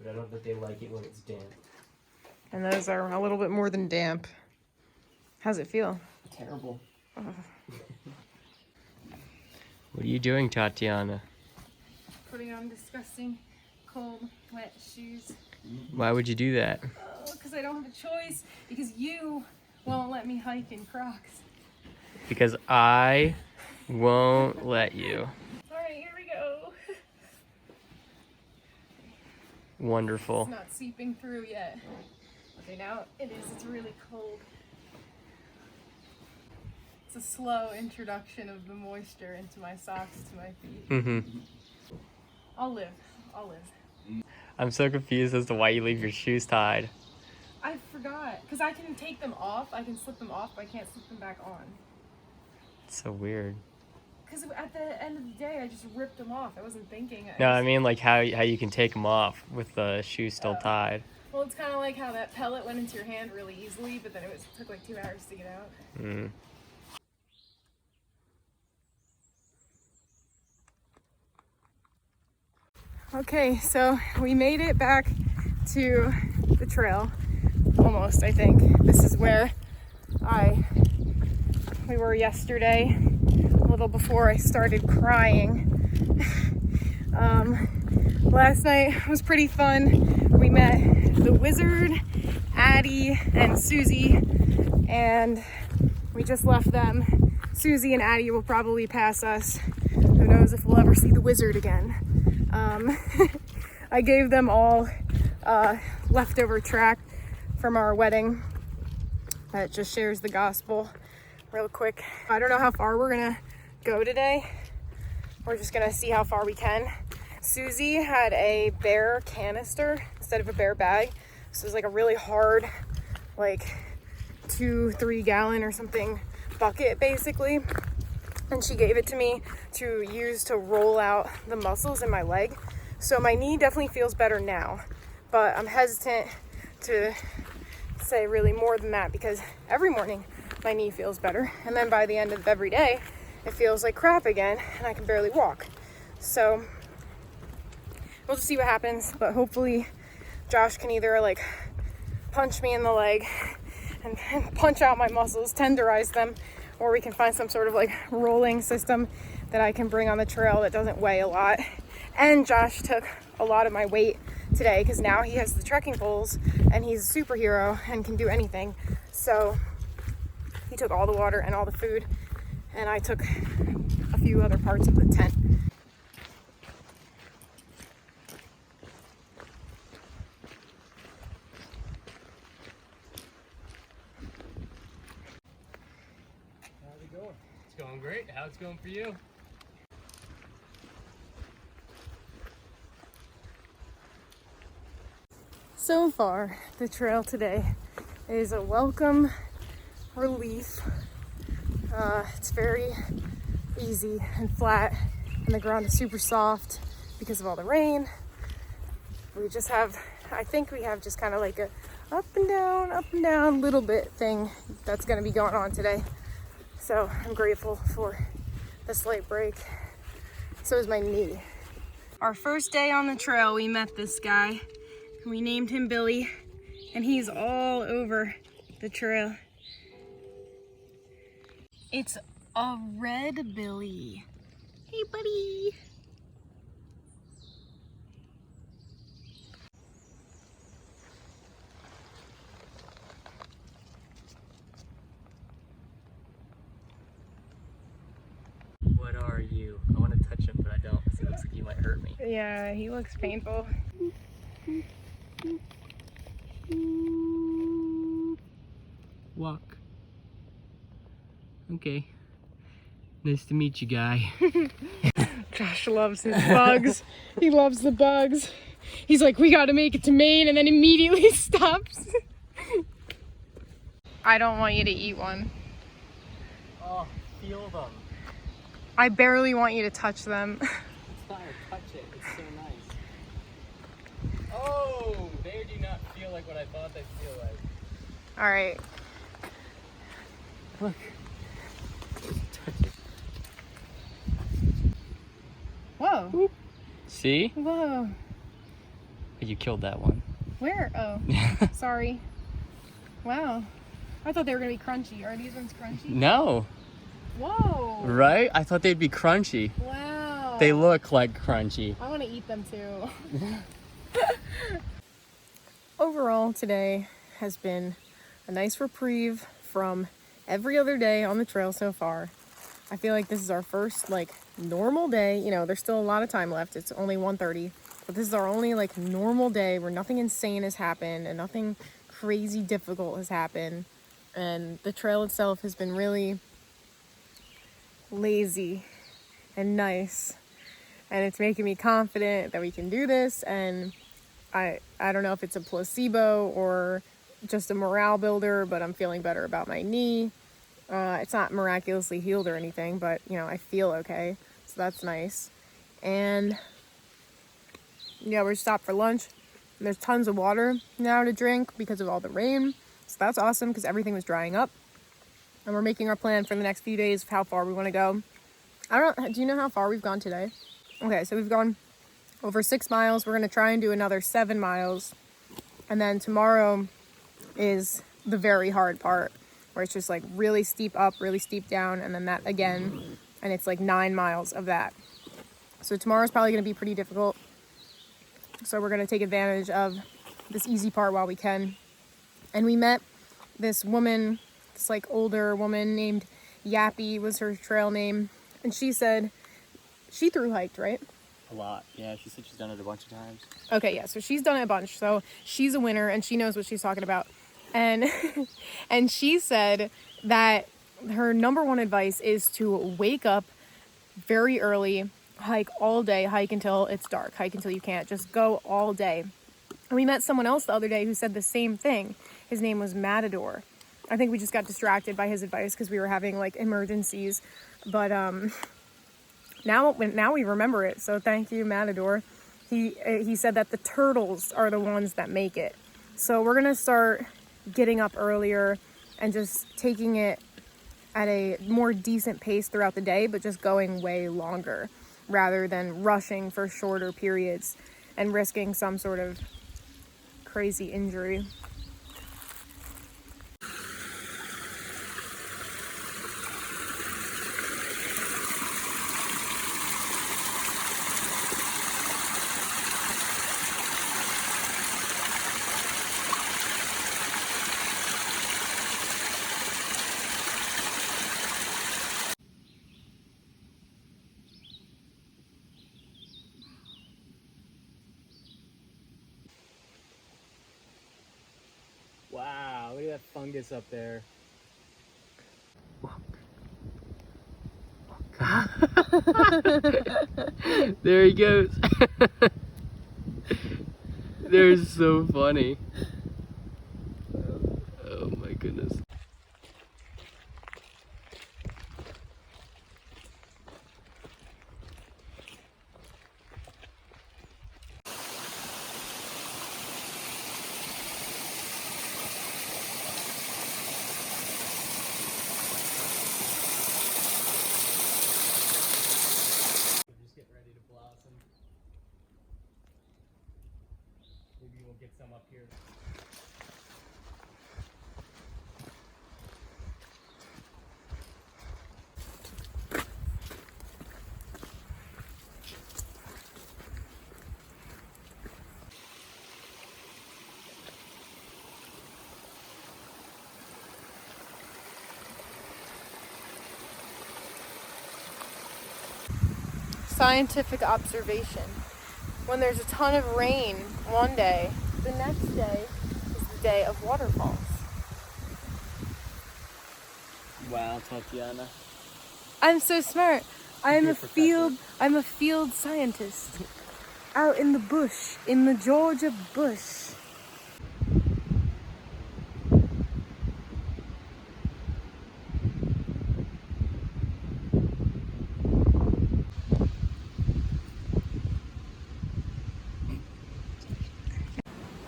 but I don't think they like it when it's damp. And those are a little bit more than damp. How's it feel? Terrible. Oh. What are you doing, Tatiana? Putting on disgusting, cold, wet shoes. Why would you do that? Because I don't have a choice. Because you won't let me hike in Crocs. Because I won't let you. Alright, here we go. Wonderful. It's not seeping through yet. Okay, now it is. It's really cold. It's a slow introduction of the moisture into my socks to my feet. Mm-hmm. I'll live. I'm so confused as to why you leave your shoes tied. I forgot. Because I can take them off. I can slip them off, but I can't slip them back on. It's so weird. Because at the end of the day, I just ripped them off. I wasn't thinking. No, I mean like how you can take them off with the shoes still tied. Well, it's kind of like how that pellet went into your hand really easily, but then it took like 2 hours to get out. Mm. Okay, so we made it back to the trail, almost, I think. This is where we were yesterday, a little before I started crying. Last night was pretty fun. We met the Wizard, Addie, and Susie, and we just left them. Susie and Addie will probably pass us. Who knows if we'll ever see the Wizard again. I gave them all leftover tract from our wedding that just shares the gospel real quick. I don't know how far we're gonna go today. We're just gonna see how far we can. Susie had a bear canister instead of a bear bag. So it's like a really hard, like 2-3 gallon or something bucket basically. And she gave it to me to use to roll out the muscles in my leg. So my knee definitely feels better now, but I'm hesitant to say really more than that because every morning my knee feels better. And then by the end of every day, it feels like crap again and I can barely walk. So we'll just see what happens, but hopefully Josh can either like punch me in the leg and punch out my muscles, tenderize them, or we can find some sort of like rolling system that I can bring on the trail that doesn't weigh a lot. And Josh took a lot of my weight today because now he has the trekking poles and he's a superhero and can do anything. So he took all the water and all the food, and I took a few other parts of the tent. How's it going? It's going great. How's it going for you? So far, the trail today is a welcome relief. It's very easy and flat, and the ground is super soft because of all the rain. We just have, I think we have just kind of like a up and down little bit thing that's going to be going on today. So I'm grateful for the slight break. So is my knee. Our first day on the trail, we met this guy. We named him Billy, and he's all over the trail. It's a red Billy. Hey, buddy. What are you? I want to touch him, but I don't because it looks like you might hurt me. Yeah, he looks painful. Walk. Okay. Nice to meet you, guy. Josh loves his bugs. He loves the bugs. He's like, we gotta make it to Maine, and then immediately stops. I don't want you to eat one. Oh, feel them. I barely want you to touch them. It's fine, touch it. It's so nice. Oh, they do not feel like what I thought they'd feel like. All right. Look. Whoa. See? Whoa. You killed that one. Where? Oh, sorry. Wow. I thought they were going to be crunchy. Are these ones crunchy? No. Whoa. Right? I thought they'd be crunchy. Wow. They look like crunchy. I want to eat them too. Overall, today has been a nice reprieve from every other day on the trail so far. I feel like this is our first like normal day. You know, there's still a lot of time left. It's only 1:30, but this is our only like normal day where nothing insane has happened and nothing crazy difficult has happened. And the trail itself has been really lazy and nice. And it's making me confident that we can do this. And I don't know if it's a placebo or just a morale builder, but I'm feeling better about my knee. It's not miraculously healed or anything, but you know, I feel okay. So that's nice. And yeah, we're stopped for lunch. And there's tons of water now to drink because of all the rain. So that's awesome because everything was drying up. And we're making our plan for the next few days of how far we want to go. Do you know how far we've gone today? Okay, so we've gone over 6 miles. We're going to try and do another 7 miles. And then tomorrow is the very hard part, where it's just like really steep up, really steep down, and then that again, and it's like 9 miles of that. So tomorrow's probably going to be pretty difficult. So we're going to take advantage of this easy part while we can. And we met this woman, this like older woman named Yappy was her trail name. And she said she thru hiked, right? A lot. Yeah, she said she's done it a bunch of times. Okay, yeah, so she's done it a bunch. So she's a winner and she knows what she's talking about. And and she said that her number one advice is to wake up very early, hike all day, hike until it's dark, hike until you can't, just go all day. And we met someone else the other day who said the same thing. His name was Matador. I think we just got distracted by his advice because we were having like emergencies. But now we remember it. So thank you, Matador. He said that the turtles are the ones that make it. So we're gonna start getting up earlier and just taking it at a more decent pace throughout the day, but just going way longer rather than rushing for shorter periods and risking some sort of crazy injury. Wow, look at that fungus up there. There he goes. They're so funny. Oh my goodness. Maybe we'll get some up here. Scientific observation. When there's a ton of rain one day, the next day is the day of waterfalls. Wow, Tatiana. I'm so smart. I'm You're a field scientist. Out in the bush, in the Georgia bush.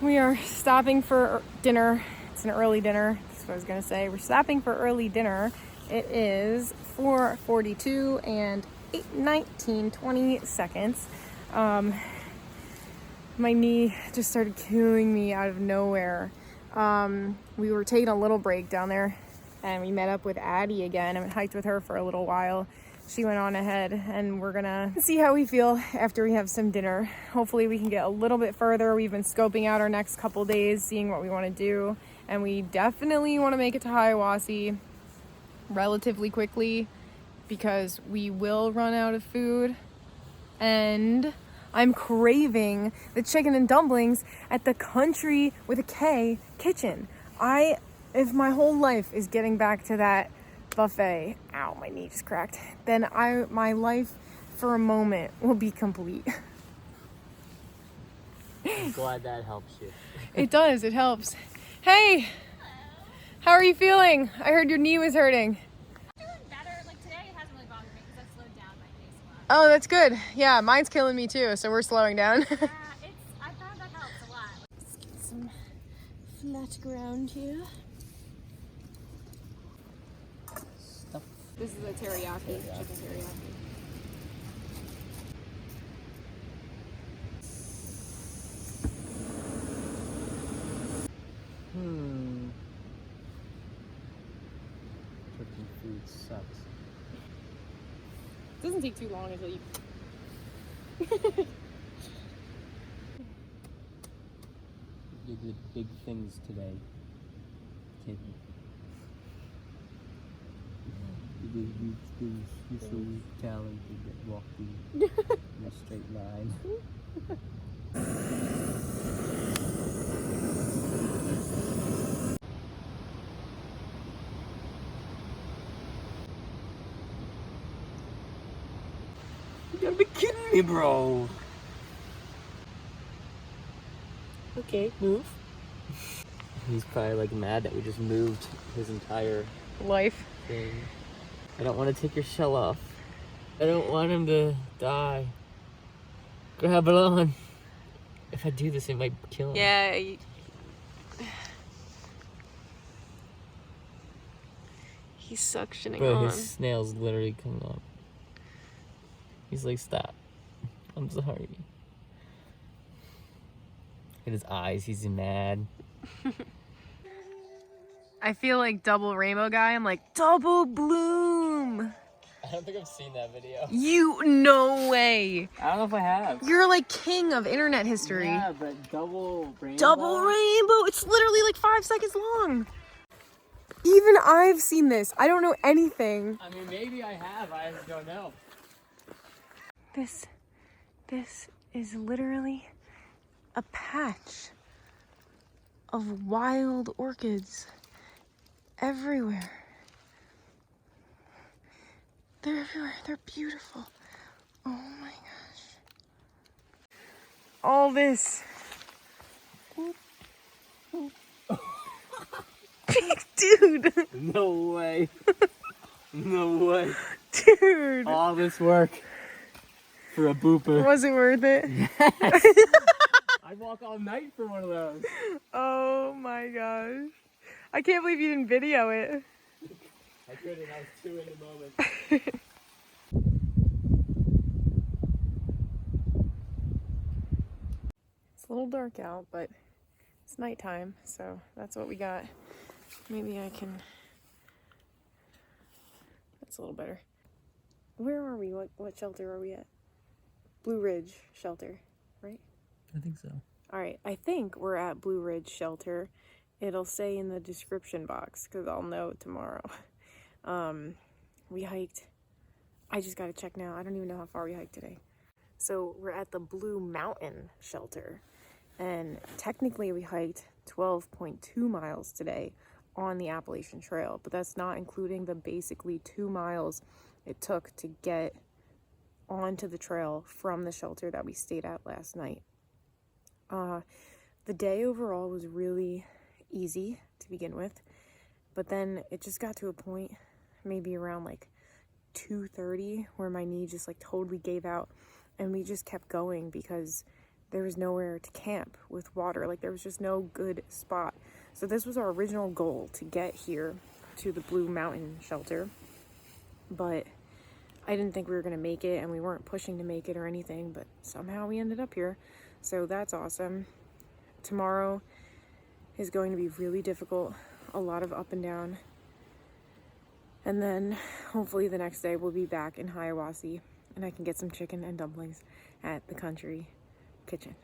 We are stopping for dinner. It's an early dinner. That's what I was gonna say. We're stopping for early dinner. It is 4:42 and 20 seconds. My knee just started killing me out of nowhere. We were taking a little break down there and we met up with Addie again and hiked with her for a little while. She went on ahead and we're gonna see how we feel after we have some dinner. Hopefully we can get a little bit further. We've been scoping out our next couple days, seeing what we want to do. And we definitely want to make it to Hiawassee relatively quickly because we will run out of food. And I'm craving the chicken and dumplings at the Country with a K kitchen. If my whole life is getting back to that buffet, ow, my knee just cracked, then my life for a moment will be complete. I'm glad that helps you. It does, it helps. Hey, how are you feeling? I heard your knee was hurting. Doing better. Like today, it hasn't really bothered me because I've slowed down my pace a lot. Oh, that's good. Yeah, mine's killing me too, so we're slowing down. I found that helps a lot. Let's get some flat ground here. Stuff. This is a teriyaki, chicken teriyaki. Turkey food sucks. It doesn't take too long until you... You did big things today, kid. You did huge things. You're so talented at walking in a straight line. You gotta be kidding me, bro. Okay, move. He's probably like mad that we just moved his entire Life. thing. I don't want to take your shell off. I don't want him to die. Grab it on. If I do this, it might kill him. Yeah. He's suctioning Bro, on. his snail's literally coming up. He's like, stop. I'm sorry. Look at his eyes, he's mad. I feel like double rainbow guy. I'm like, double bloom. I don't think I've seen that video. No way. I don't know if I have. You're like king of internet history. Yeah, but double rainbow? Double rainbow. It's literally like 5 seconds long. Even I've seen this. I don't know anything. I mean, maybe I have. I don't know. This is literally a patch of wild orchids everywhere. They're everywhere. They're beautiful. Oh my gosh. All this. Dude. No way. No way. Dude. All this work for a booper. Was it worth it? I'd walk all night for one of those. Oh my gosh. I can't believe you didn't video it. I couldn't. I was too in the moment. It's a little dark out, but it's nighttime, so that's what we got. Maybe I can... That's a little better. Where are we? What shelter are we at? Blue Ridge Shelter, right? I think so. Alright, I think we're at Blue Ridge Shelter. It'll say in the description box, because I'll know tomorrow. We hiked... I just gotta check now. I don't even know how far we hiked today. So we're at the Blue Mountain Shelter. And technically we hiked 12.2 miles today on the Appalachian Trail, but that's not including the basically 2 miles it took to get onto the trail from the shelter that we stayed at last night. The day overall was really easy to begin with, but then it just got to a point maybe around like 2:30 where my knee just like totally gave out, and we just kept going because there was nowhere to camp with water. Like there was just no good spot. So this was our original goal, to get here to the Blue Mountain Shelter, but I didn't think we were gonna make it, and we weren't pushing to make it or anything, but somehow we ended up here. So that's awesome. Tomorrow is going to be really difficult, a lot of up and down. And then hopefully the next day we'll be back in Hiawassee and I can get some chicken and dumplings at the country kitchen.